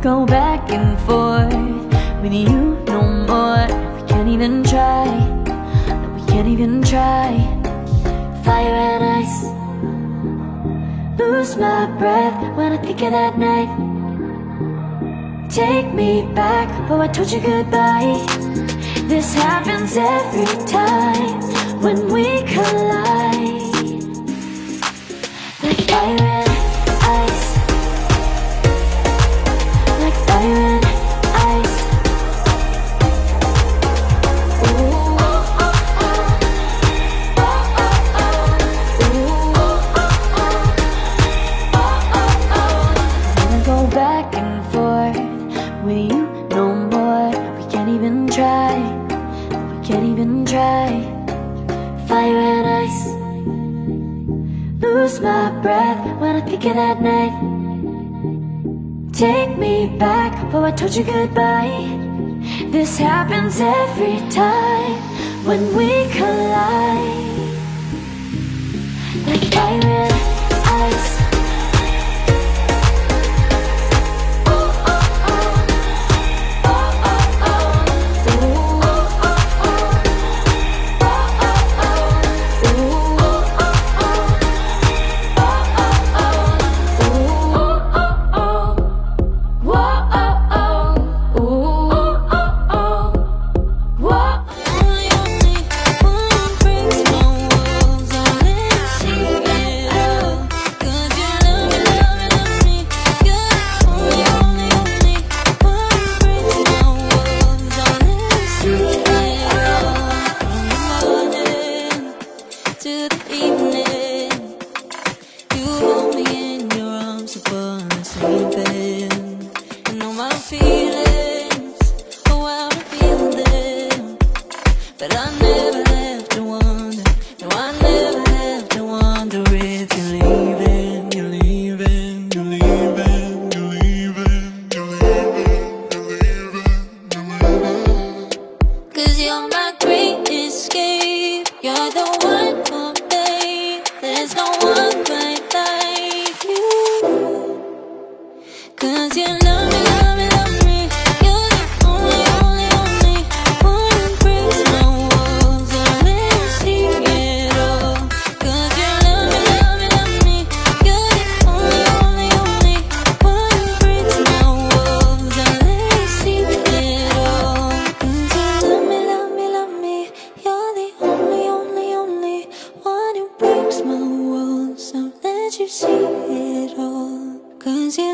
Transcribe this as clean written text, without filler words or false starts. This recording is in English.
go back and forth with you no more. We can't even try, no, we can't even try. Fire and ice, lose my breath when I think of that night. Take me back before I told you goodbye. This happens every time when we collide. Like fire and ice, like fire and ice. Ooh, oh, oh, oh. Oh, oh, oh. Ooh, oh, oh, oh. Oh, oh, oh. Never go back and forth with you no more. We can't even try, we can't even try. Fire and ice, lose my breath when I think of that night. Take me back before I told you goodbye. This happens every time when we collide. Like fire and ice. Oh, oh, oh. Oh, oh, oh. Ooh, oh, oh, oh. Oh, oh, oh. Ooh, oh, oh, oh. Oh, oh, oh. Ooh, oh, oh, oh. Whoa, oh, oh. Ooh, oh, oh, oh. Whoa. Only one breaks my walls. I'll let you see it all. 'Cause you love me, love me, love me. You're the only one breaks my walls. I'll let you see it all. From the morning to the evening, you hold me in your arms upon the sleeping. You know my feelings, oh how I feel them. But I never have to wonder, no I never have to wonder if you're leaving, you're leaving, you're leaving, you're leaving, you're leaving, you're leaving. 'Cause you're my great escape, you're the one for me. There's no one quite like you. 'Cause you love me, love me, love me. You're the only one who breaks my walls. I'll let you see it all. 'Cause you love me, love me, love me. You're the only one who breaks my walls. I'll let you see it all. 'Cause you love me, love me, love me. You're the only one who breaks my walls. I'll let you see it all. 'Cause you